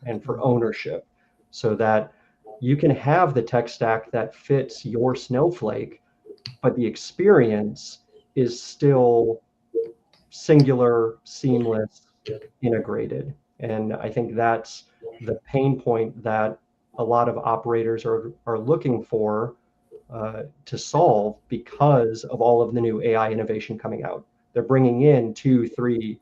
and for ownership, so that you can have the tech stack that fits your snowflake, but the experience is still singular, seamless, integrated. And I think that's the pain point that a lot of operators are looking for to solve, because of all of the new AI innovation coming out. They're bringing in 2, 3,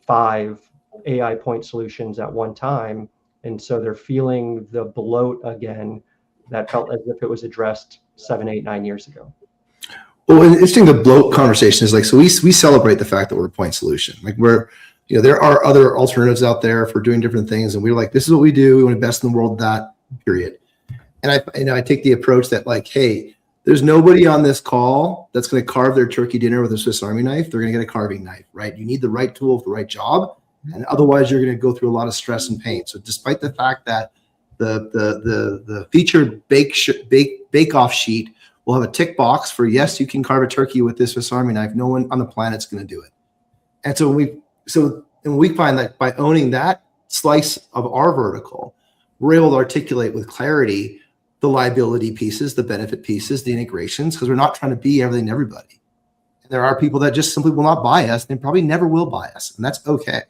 5 AI point solutions at one time. And so they're feeling the bloat again that felt as if it was addressed 7, 8, 9 years ago. Well, and interesting, the bloat conversation is like, so we celebrate the fact that we're a point solution. Like there are other alternatives out there for doing different things. And we're like, this is what we do. We want to best in the world, that period. And I take the approach that, like, hey, there's nobody on this call that's going to carve their turkey dinner with a Swiss Army knife. They're going to get a carving knife, right? You need the right tool for the right job. And otherwise you're going to go through a lot of stress and pain. So despite the fact that the featured bake-off sheet will have a tick box for, yes, you can carve a turkey with this Swiss Army knife, no one on the planet's going to do it. And so we find that by owning that slice of our vertical, we're able to articulate with clarity the liability pieces, the benefit pieces, the integrations, because we're not trying to be everything to everybody. And there are people that just simply will not buy us, and probably never will buy us, and that's okay.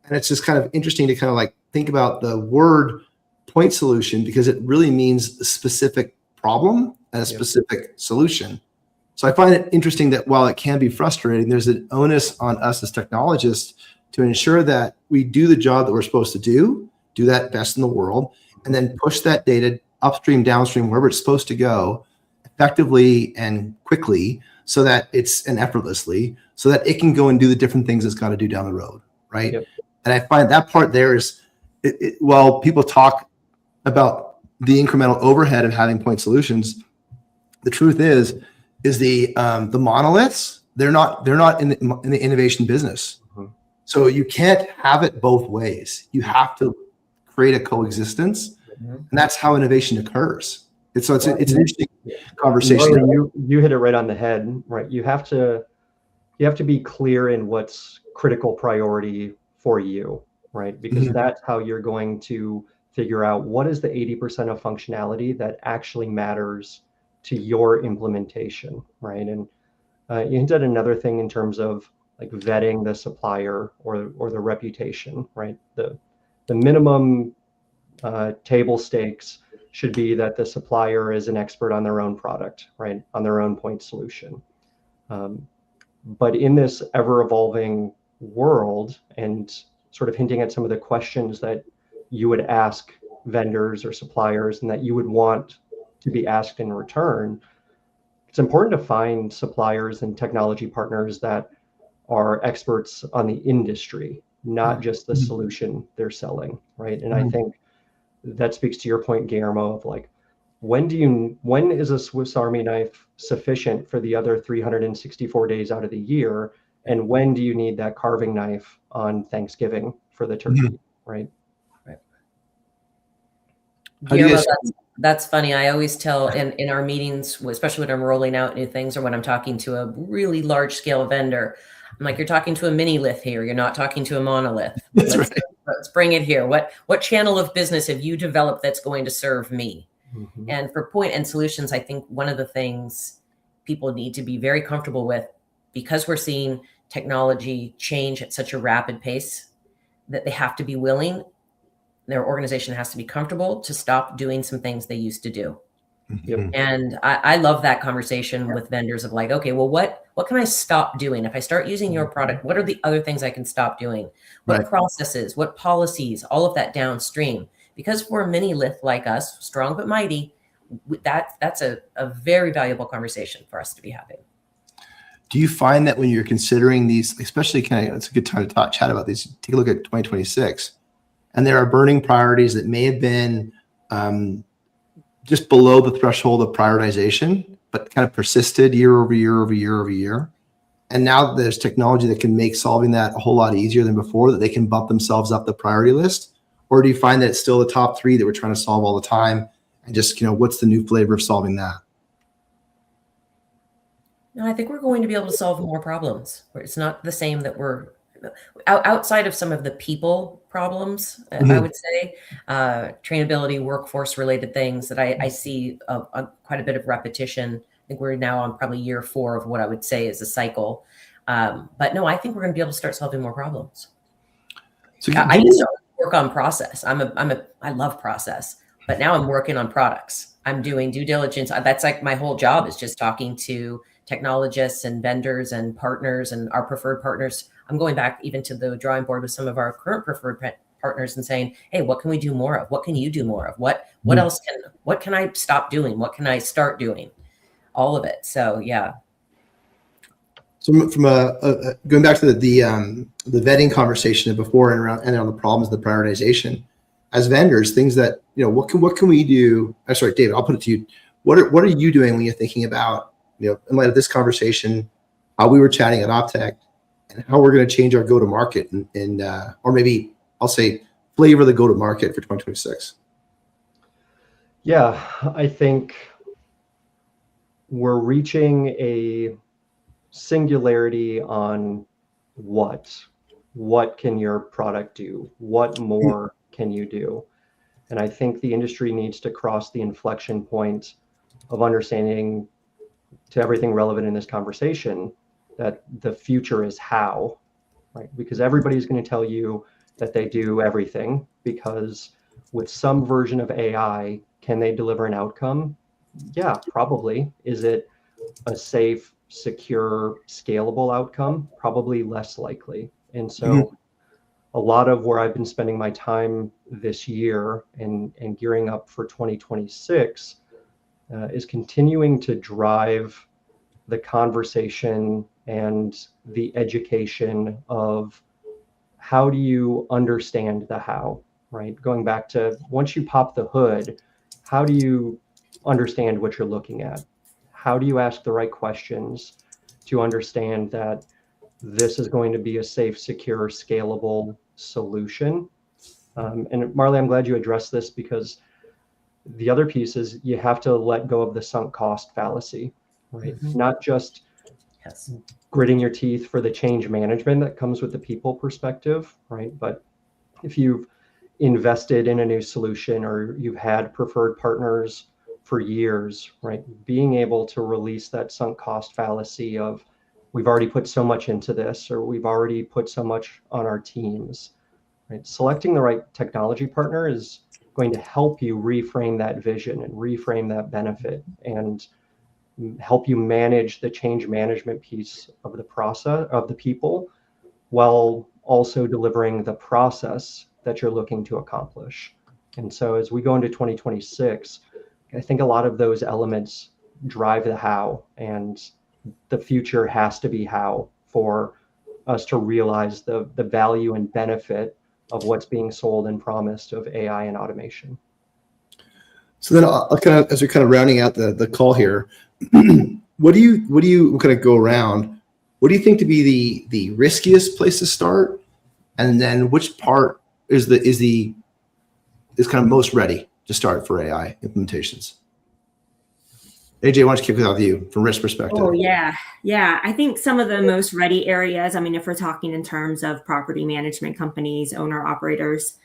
And it's just kind of interesting to kind of like think about the word point solution, because it really means a specific problem and a specific solution. So I find it interesting that while it can be frustrating, there's an onus on us as technologists to ensure that we do the job that we're supposed to do that best in the world, and then push that data upstream, downstream, wherever it's supposed to go, effectively and quickly, so that it's, and effortlessly, so that it can go and do the different things it's got to do down the road, right? Yep. And I find that part there is, while people talk about the incremental overhead of having point solutions, the truth is the monoliths, they're not in the innovation business. Mm-hmm. So you can't have it both ways. You have to create a coexistence, and that's how innovation occurs. It's an interesting conversation. You hit it right on the head, right? You have to be clear in what's critical priority for you, right? Because that's how you're going to figure out what is the 80% of functionality that actually matters to your implementation, right? And you hinted another thing in terms of like vetting the supplier or the reputation, right? The minimum table stakes should be that the supplier is an expert on their own product, right? On their own point solution. But in this ever evolving world, and sort of hinting at some of the questions that you would ask vendors or suppliers and that you would want to be asked in return, it's important to find suppliers and technology partners that are experts on the industry, not just the solution they're selling, right? And I think that speaks to your point, Guillermo, of like, when is a Swiss Army knife sufficient for the other 364 days out of the year? And when do you need that carving knife on Thanksgiving for the turkey, right? Guillermo, that's funny. I always tell in our meetings, especially when I'm rolling out new things or when I'm talking to a really large scale vendor, I'm like, you're talking to a mini lith here. You're not talking to a monolith. Let's bring it here. What channel of business have you developed that's going to serve me? And for point and solutions, I think one of the things people need to be very comfortable with, because we're seeing technology change at such a rapid pace, that they have to be willing, their organization has to be comfortable to stop doing some things they used to do. And I love that conversation with vendors of like, okay, well, what can I stop doing? If I start using your product, what are the other things I can stop doing? What processes, what policies, all of that downstream? Because for a mini lith like us, strong but mighty, that's a very valuable conversation for us to be having. Do you find that when you're considering these, especially it's a good time to chat about these, take a look at 2026, and there are burning priorities that may have been just below the threshold of prioritization, but kind of persisted year over year over year over year. And now there's technology that can make solving that a whole lot easier than before, that they can bump themselves up the priority list? Or do you find that it's still the top three that we're trying to solve all the time? And just, what's the new flavor of solving that? No, I think we're going to be able to solve more problems. It's not the same that we're outside of some of the people problems, I would say, trainability, workforce related things that I see quite a bit of repetition. I think we're now on probably year 4 of what I would say is a cycle. But no, I think we're going to be able to start solving more problems. So I used to work on process. I love process, but now I'm working on products. I'm doing due diligence. That's like my whole job, is just talking to technologists and vendors and partners and our preferred partners. I'm going back even to the drawing board with some of our current preferred partners and saying, hey, what can we do more of? What can you do more of? What can I stop doing? What can I start doing? All of it. So, yeah. So from going back to the vetting conversation before and on the problems, the prioritization, as vendors, things that, what can we do? I'm sorry, David, I'll put it to you. What are you doing when you're thinking about, in light of this conversation, how we were chatting at OPTECH, and how we're going to change our go-to-market and or maybe I'll say flavor the go-to-market for 2026? Yeah, I think we're reaching a singularity on what can your product do? What more can you do? And I think the industry needs to cross the inflection point of understanding, to everything relevant in this conversation, that the future is how, right? Because everybody's going to tell you that they do everything, because with some version of AI, can they deliver an outcome? Yeah, probably. Is it a safe, secure, scalable outcome? Probably less likely. And so a lot of where I've been spending my time this year and gearing up for 2026 is continuing to drive the conversation and the education of how do you understand the how, right? Going back to, once you pop the hood, how do you understand what you're looking at? How do you ask the right questions to understand that this is going to be a safe, secure, scalable solution? And Marley, I'm glad you addressed this, because the other piece is you have to let go of the sunk cost fallacy, right? Not just gritting your teeth for the change management that comes with the people perspective, right? But if you've invested in a new solution or you've had preferred partners for years, right? Being able to release that sunk cost fallacy of, we've already put so much into this, or we've already put so much on our teams, right? Selecting the right technology partner is going to help you reframe that vision and reframe that benefit and help you manage the change management piece of the process of the people, while also delivering the process that you're looking to accomplish. And so as we go into 2026, I think a lot of those elements drive the how, and the future has to be how for us to realize the value and benefit of what's being sold and promised of AI and automation. So then I'll kind of, as we're kind of rounding out the call here, what do you kind of go around? What do you think to be the riskiest place to start? And then which part is kind of most ready to start for AI implementations? AJ, why don't you kick it off with you from risk perspective? Oh, yeah. Yeah. I think some of the most ready areas, I mean, if we're talking in terms of property management companies, owner operators,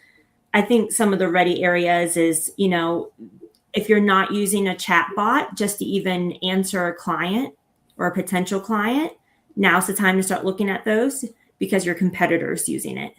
I think some of the ready areas is, if you're not using a chat bot just to even answer a client or a potential client, now's the time to start looking at those, because your competitor's using it.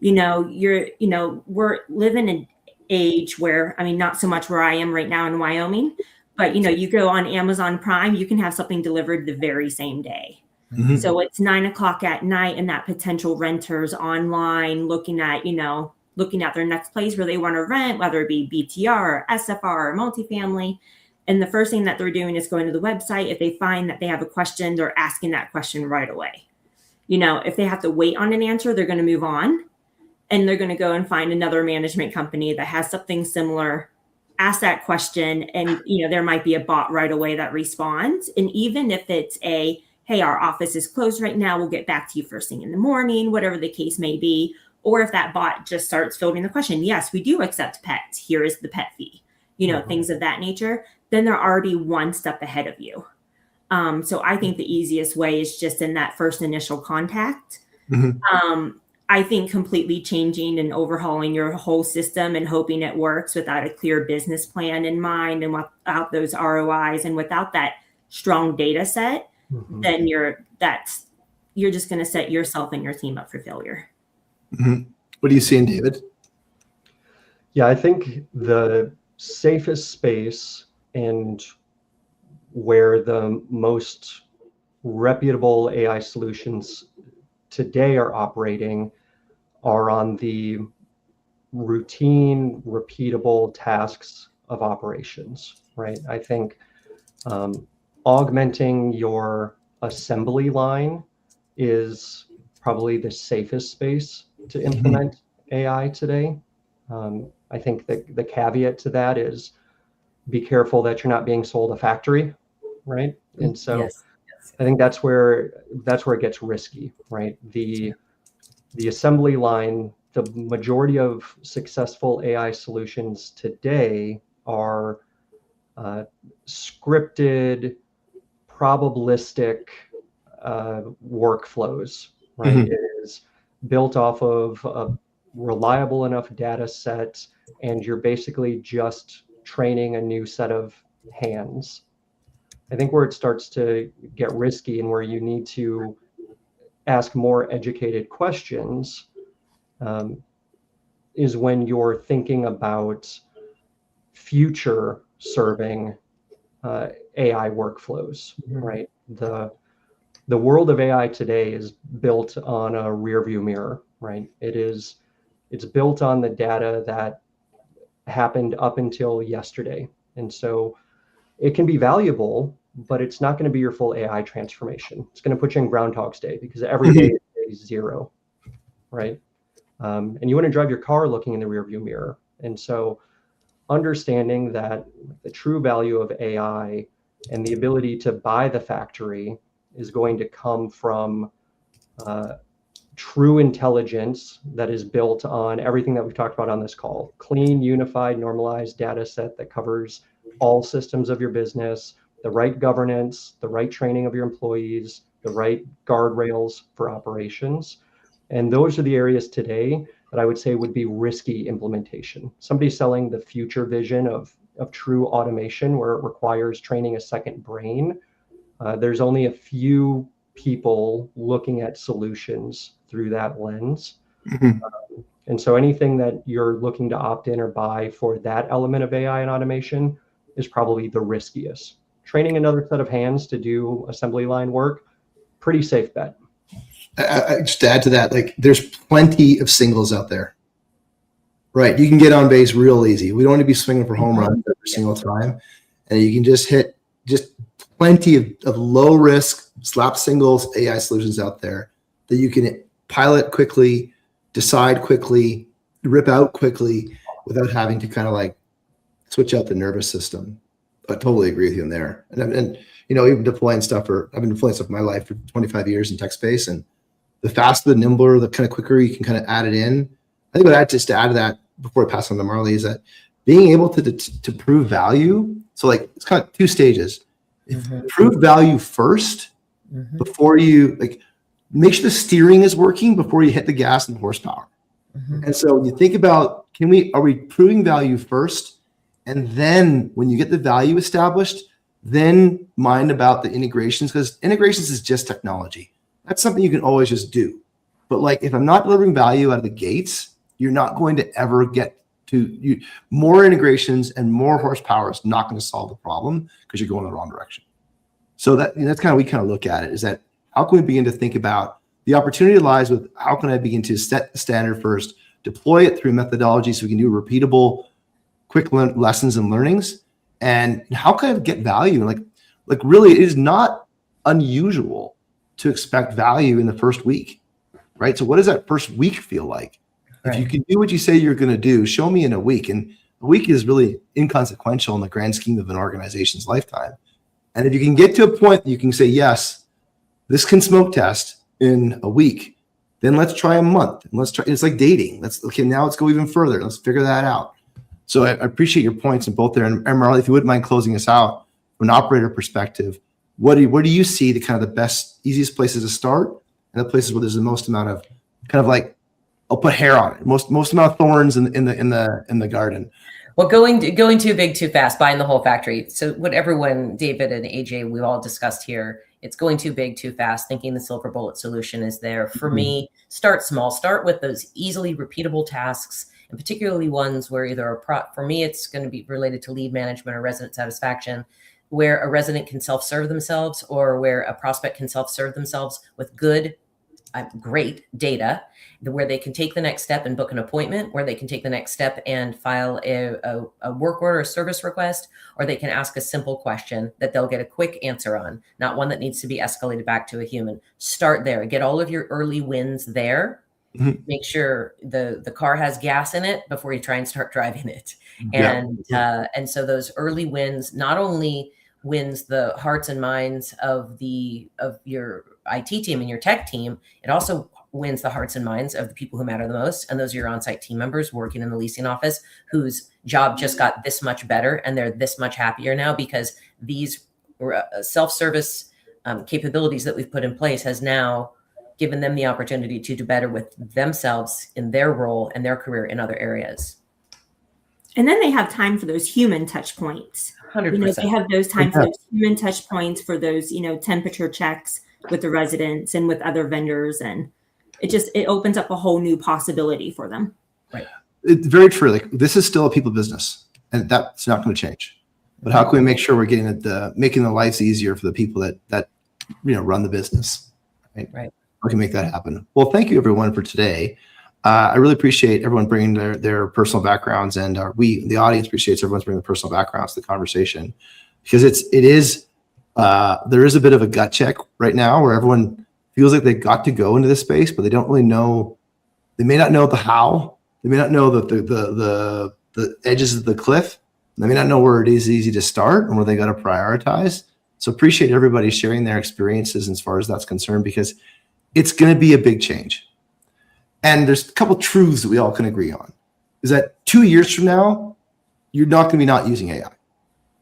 We're living in an age where, I mean, not so much where I am right now in Wyoming, but you go on Amazon Prime, you can have something delivered the very same day. Mm-hmm. So it's 9:00 at night, and that potential renter's online looking at their next place where they want to rent, whether it be BTR or SFR or multifamily. And the first thing that they're doing is going to the website. If they find that they have a question, they're asking that question right away. If they have to wait on an answer, they're going to move on, and they're going to go and find another management company that has something similar, ask that question, and there might be a bot right away that responds. And even if it's hey, our office is closed right now, we'll get back to you first thing in the morning, whatever the case may be. Or if that bot just starts fielding the question, yes, we do accept pets, here is the pet fee, things of that nature, then they're already one step ahead of you. So I think the easiest way is just in that first initial contact. Mm-hmm. I think completely changing and overhauling your whole system and hoping it works without a clear business plan in mind, and without those ROIs, and without that strong data set, then you're just going to set yourself and your team up for failure. Mm-hmm. What are you seeing, David? Yeah, I think the safest space and where the most reputable AI solutions today are operating are on the routine, repeatable tasks of operations, right? I think augmenting your assembly line is probably the safest space to implement AI today. I think the caveat to that is be careful that you're not being sold a factory, right? And so yes. I think that's where it gets risky, right? The assembly line, the majority of successful AI solutions today are scripted, probabilistic workflows, right? Mm-hmm. It is built off of a reliable enough data set, and you're basically just training a new set of hands. I think where it starts to get risky and where you need to ask more educated questions is when you're thinking about future serving AI workflows, right? The world of AI today is built on a rear view mirror, right? It's built on the data that happened up until yesterday. And so it can be valuable, but it's not going to be your full AI transformation. It's going to put you in Groundhog's Day, because every day is zero, right? And you want to drive your car looking in the rearview mirror. And so understanding that the true value of AI and the ability to buy the factory is going to come from true intelligence that is built on everything that we've talked about on this call. Clean, unified, normalized data set that covers all systems of your business, the right governance, the right training of your employees, the right guardrails for operations. And those are the areas today that I would say would be risky implementation. Somebody selling the future vision of true automation where it requires training a second brain. There's only a few people looking at solutions through that lens. And so anything that you're looking to opt in or buy for that element of AI and automation is probably the riskiest. Training another set of hands to do assembly line work, pretty safe bet. Just to add to that, like there's plenty of singles out there, right? You can get on base real easy. We don't want to be swinging for home runs every single time. And you can just hit just plenty of low risk slap singles AI solutions out there that you can pilot quickly, decide quickly, rip out quickly without having to kind of like switch out the nervous system. I totally agree with you in there. And you know, even deploying stuff I've been deploying stuff in my life for 25 years in tech space, and the faster, the nimbler, the kind of quicker you can kind of add it in. I think what I just to add to that before I pass on to Marley is that being able to prove value. So like it's kind of two stages. Prove value first before you like make sure the steering is working before you hit the gas and the horsepower. And so when you think about, are we proving value first? And then when you get the value established, then mind about the integrations, because integrations is just technology. That's something you can always just do. But like, if I'm not delivering value out of the gates, you're not going to ever get to more integrations, and more horsepower is not going to solve the problem because you're going in the wrong direction. So that's kind of, we kind of look at it, is that how can we begin to think about the opportunity lies with how can I begin to set the standard first, deploy it through methodology so we can do repeatable, quick lessons and learnings, and how can I get value? Like really, it is not unusual to expect value in the first week, right? So what does that first week feel like? Right. If you can do what you say you're going to do, show me in a week. And a week is really inconsequential in the grand scheme of an organization's lifetime. And if you can get to a point that you can say, yes, this can smoke test in a week, then let's try a month. And let's try, it's like dating. Now let's go even further. Let's figure that out. So I appreciate your points in both there. And Marley, if you wouldn't mind closing us out from an operator perspective, where do you see the kind of the best, easiest places to start, and the places where there's the most amount of kind of like, I'll put hair on it, most amount of thorns in the garden? Well, going too big too fast, buying the whole factory. So what everyone, David and AJ, we've all discussed here, it's going too big too fast, thinking the silver bullet solution is there. For me, start small, start with those easily repeatable tasks, and particularly ones where either for me, it's going to be related to lead management or resident satisfaction, where a resident can self-serve themselves, or where a prospect can self-serve themselves with great data, where they can take the next step and book an appointment, where they can take the next step and file a work order, a service request, or they can ask a simple question that they'll get a quick answer on, not one that needs to be escalated back to a human. Start there, get all of your early wins there. Make sure the car has gas in it before you try and start driving it. And so those early wins not only wins the hearts and minds of your IT team and your tech team, it also wins the hearts and minds of the people who matter the most. And those are your on-site team members working in the leasing office, whose job just got this much better and they're this much happier now because these self-service capabilities that we've put in place has now given them the opportunity to do better with themselves in their role and their career in other areas. And then they have time for those human touch points. 100%. They have those time for those human touch points, for those, temperature checks with the residents and with other vendors. And it opens up a whole new possibility for them. Right. It's very true. Like, this is still a people business, and that's not going to change. But how can we make sure we're getting making the lives easier for the people that run the business? Right. How can we make that happen? Well, thank you everyone for today. I really appreciate everyone bringing their personal backgrounds, and the audience appreciates everyone's bringing their personal backgrounds to the conversation, because there is a bit of a gut check right now where everyone feels like they got to go into this space, but they don't really know. They may not know the how. They may not know the edges of the cliff. They may not know where it is easy to start and where they got to prioritize. So appreciate everybody sharing their experiences as far as that's concerned, because it's going to be a big change. And there's a couple truths that we all can agree on, is that 2 years from now, you're not going to be not using AI.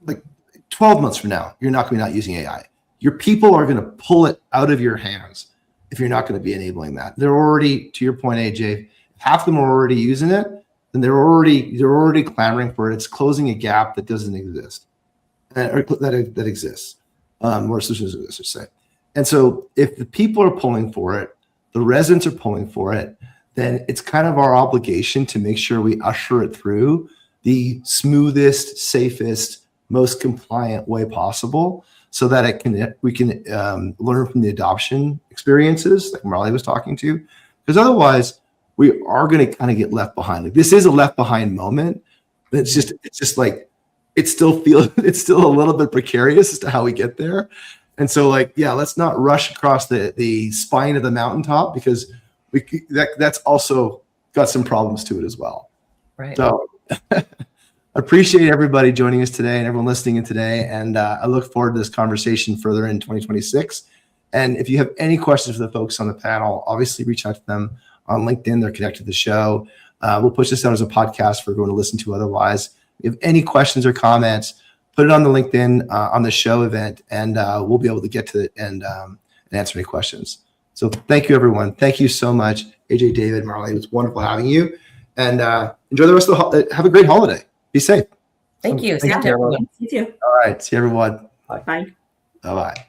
Like 12 months from now, you're not going to be not using AI. Your people are going to pull it out of your hands if you're not going to be enabling that. They're already, to your point, AJ, half of them are already using it, and they're already clamoring for it. It's closing a gap that doesn't exist, or that exists, more solutions exist, I should say. And so if the people are pulling for it, the residents are pulling for it, then it's kind of our obligation to make sure we usher it through the smoothest, safest, most compliant way possible, so that we can learn from the adoption experiences like Marley was talking to, because otherwise we are going to kind of get left behind. Like, this is a left behind moment. It's just like, it's still a little bit precarious as to how we get there. And so, like, yeah, let's not rush across the spine of the mountaintop, because that's also got some problems to it as well. Right. So appreciate everybody joining us today and everyone listening in today. And I look forward to this conversation further in 2026. And if you have any questions for the folks on the panel, obviously reach out to them on LinkedIn. They're connected to the show. We'll push this out as a podcast for everyone to listen to otherwise. If you have any questions or comments, put it on the LinkedIn on the show event, and we'll be able to get to it and answer any questions. So thank you, everyone. Thank you so much, AJ, David, Marley. It was wonderful having you. And enjoy the rest of the have a great holiday. Be safe. Thank you. Thank you, everyone. You too. All right. See everyone. Bye. Bye-bye.